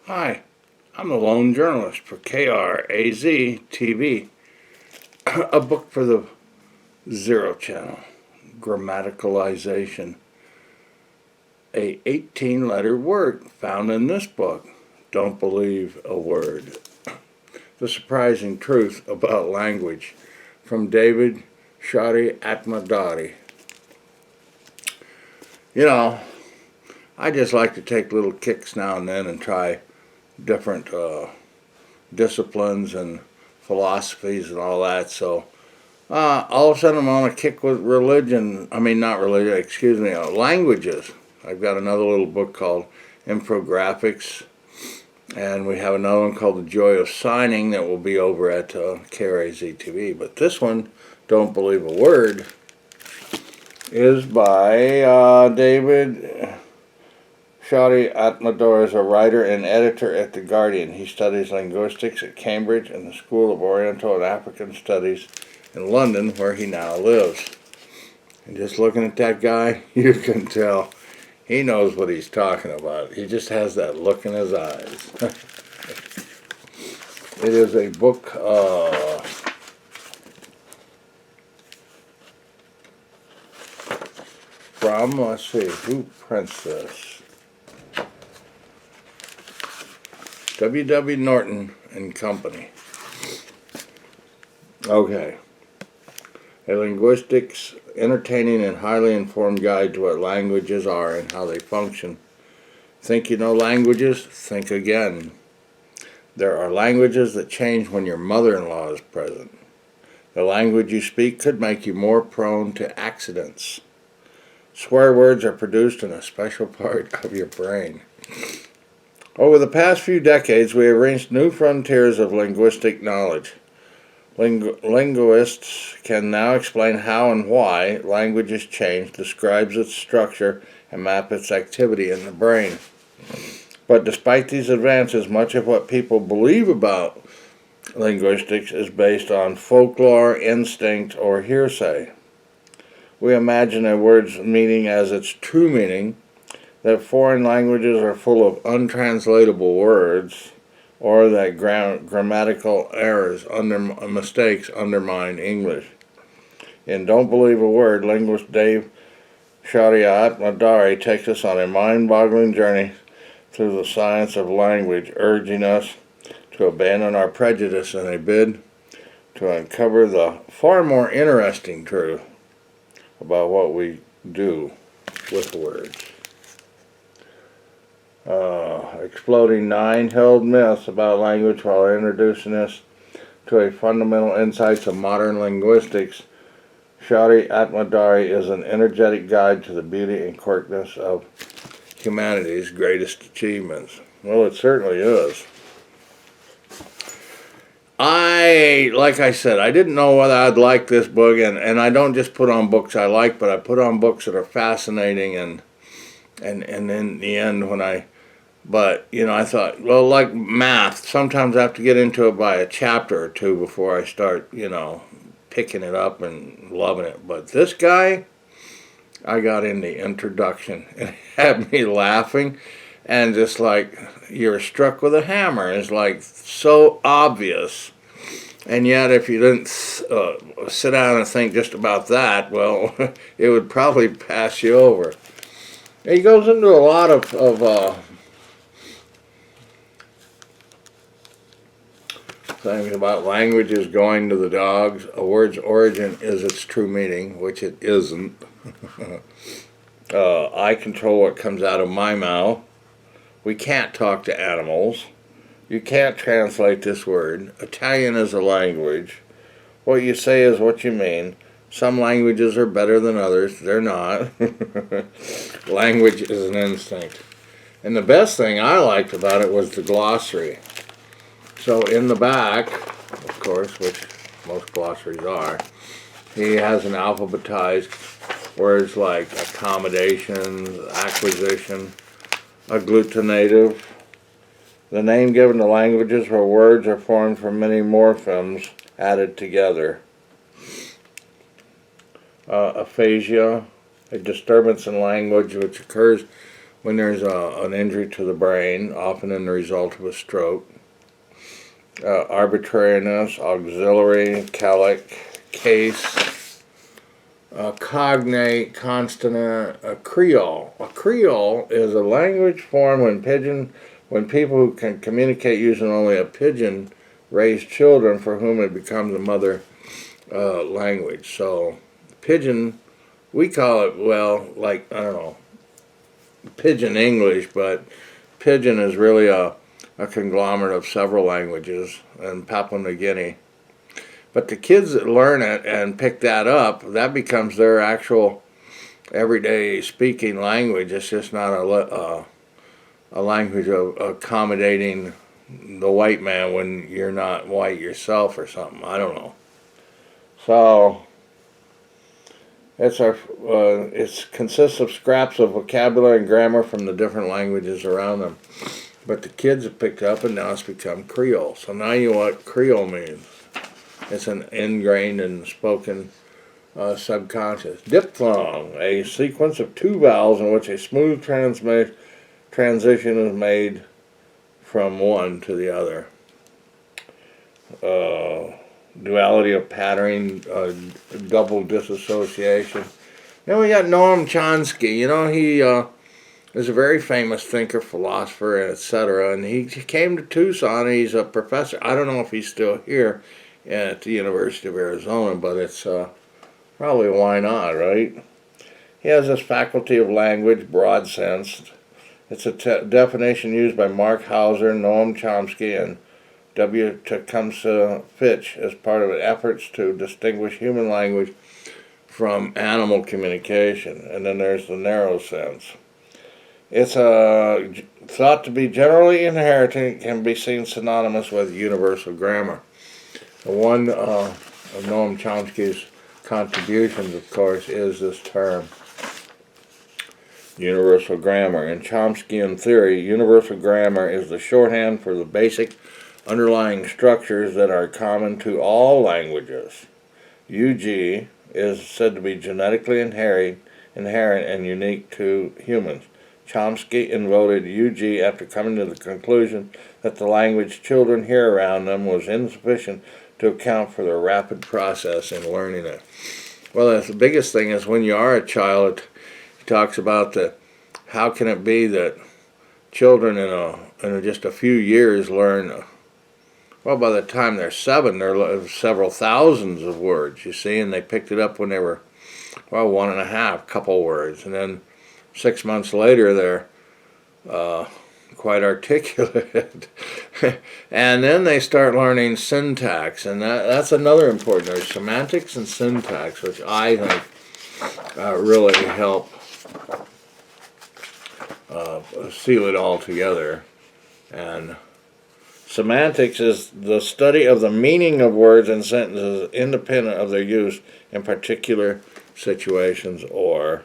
Hi, I'm the lone journalist for KRAZ TV, a book for the Zero Channel, Grammaticalization, a 18-letter word found in this book. Don't believe a word. The surprising truth about language, from David Shariatmadari. You know, I just like to take little kicks now and then and try different disciplines and philosophies and all that. So all of a sudden I'm on a kick with religion. I mean, not religion, excuse me, languages. I've got another little book called Infographics, and we have another one called The Joy of Signing that will be over at KRAZ TV. But this one, Don't Believe a Word, is by David Shariatmadari is a writer and editor at The Guardian. He studies linguistics at Cambridge and the School of Oriental and African Studies in London, where he now lives. And just looking at that guy, you can tell he knows what he's talking about. He just has that look in his eyes. It is a book from, let's see, who prints this? W.W. Norton and Company. Okay. A linguistics, entertaining and highly informed guide to what languages are and how they function. Think you know languages? Think again. There are languages that change when your mother-in-law is present. The language you speak could make you more prone to accidents. Swear words are produced in a special part of your brain. Over the past few decades, we have reached new frontiers of linguistic knowledge. Linguists can now explain how and why languages change, describes its structure, and map its activity in the brain. But despite these advances, much of what people believe about linguistics is based on folklore, instinct, or hearsay. We imagine a word's meaning as its true meaning, that foreign languages are full of untranslatable words, or that grammatical errors, mistakes undermine English. In Don't Believe a Word, linguist Dave Shariatmadari takes us on a mind-boggling journey through the science of language, urging us to abandon our prejudice in a bid to uncover the far more interesting truth about what we do with words. Exploding 9 held myths about language while introducing us to a fundamental insights of modern linguistics. Shariatmadari is an energetic guide to the beauty and quirkiness of humanity's greatest achievements. Well, it certainly is. Like I said, I didn't know whether I'd like this book, and I don't just put on books I like, but I put on books that are fascinating, and in the end, but, I thought, well, like math, sometimes I have to get into it by a chapter or two before I start, picking it up and loving it. But this guy, I got in the introduction, and it had me laughing, and just like you're struck with a hammer. It's like so obvious. And yet, if you didn't sit down and think just about that, well, it would probably pass you over. He goes into a lot of things about languages going to the dogs. A word's origin is its true meaning, which it isn't. I control what comes out of my mouth. We can't talk to animals. You can't translate this word. Italian is a language. What you say is what you mean. Some languages are better than others. They're not. Language is an instinct. And the best thing I liked about it was the glossary. So in the back, of course, which most glossaries are, he has an alphabetized words like accommodation, acquisition, agglutinative, the name given to languages where words are formed from many morphemes added together. Aphasia, a disturbance in language which occurs when there's an injury to the brain, often in the result of a stroke. Arbitrariness, auxiliary, calic, case, cognate, consonant, a creole. A creole is a language formed when people who can communicate using only a pidgin raise children for whom it becomes a mother language. So pidgin, we call it, well, like, I don't know, pidgin English, but pidgin is really a conglomerate of several languages in Papua New Guinea. But the kids that learn it and pick that up, that becomes their actual everyday speaking language. It's just not a language of accommodating the white man when you're not white yourself or something. I don't know. So it consists of scraps of vocabulary and grammar from the different languages around them. But the kids have picked up, and now it's become Creole. So now you know what Creole means. It's an ingrained and spoken subconscious. Diphthong, a sequence of two vowels in which a smooth transition is made from one to the other. Duality of patterning, double disassociation. Then we got Noam Chomsky. You know, he is a very famous thinker, philosopher, etc. And he came to Tucson. And he's a professor. I don't know if he's still here at the University of Arizona, but it's probably why not, right? He has this faculty of language, broad sense. It's a definition used by Mark Hauser, Noam Chomsky, and W. Tecumseh Fitch as part of efforts to distinguish human language from animal communication. And then there's the narrow sense. It's thought to be generally inherited and can be seen synonymous with universal grammar. One of Noam Chomsky's contributions, of course, is this term, universal grammar. In Chomskyan theory, universal grammar is the shorthand for the basic underlying structures that are common to all languages. UG is said to be genetically inherent and unique to humans. Chomsky invoted UG after coming to the conclusion that the language children hear around them was insufficient to account for the rapid process in learning it. Well, the biggest thing is when you are a child, he talks about how can it be that children in just a few years learn, well, by the time they're 7, they're several thousands of words, you see, and they picked it up when they were, well, 1.5, couple words, and then 6 months later they're quite articulate. And then they start learning syntax, and that's another important. There's semantics and syntax, which I think really help seal it all together. And semantics is the study of the meaning of words and sentences independent of their use in particular situations or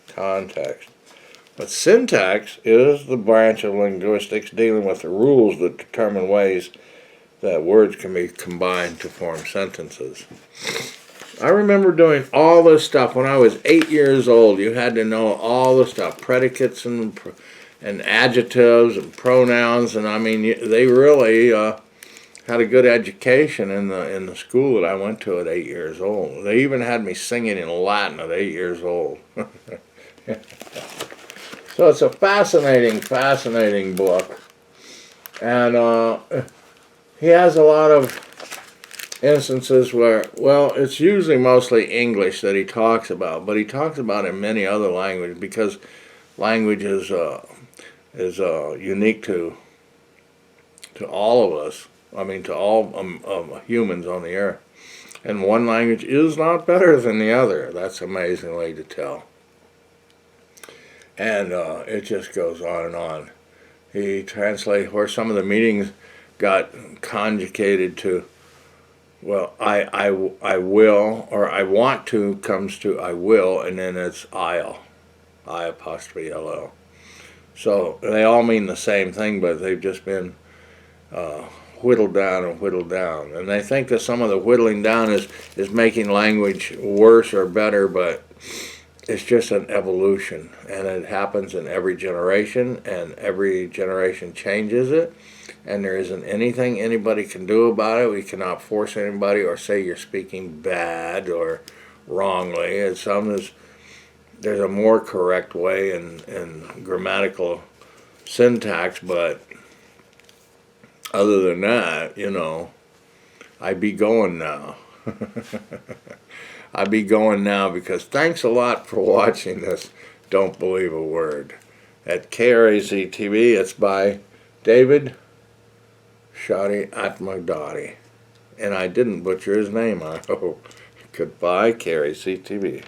context. But syntax is the branch of linguistics dealing with the rules that determine ways that words can be combined to form sentences. I remember doing all this stuff when I was 8 years old. You had to know all the stuff, predicates and adjectives and pronouns, and I mean they really had a good education in the school that I went to at 8 years old. They even had me singing in Latin at 8 years old. So it's a fascinating book. And he has a lot of instances where, well, it's usually mostly English that he talks about, but he talks about it in many other languages because language is unique to all of us. I mean, to all humans on the earth. And one language is not better than the other. That's amazingly to tell. And it just goes on and on. He translates where some of the meanings got conjugated to, well, I will, or I want to comes to I will, and then it's I'll, I''L'. So they all mean the same thing, but they've just been whittled down and whittled down. And they think that some of the whittling down is making language worse or better, but it's just an evolution, and it happens in every generation, and every generation changes it, and there isn't anything anybody can do about it. We cannot force anybody or say you're speaking bad or wrongly. There's a more correct way in grammatical syntax, but other than that, I be going now. I be going now, because thanks a lot for watching this Don't Believe a Word. At KRAZ TV, it's by David Shariatmadari. And I didn't butcher his name, I hope. Goodbye, KRAZ TV.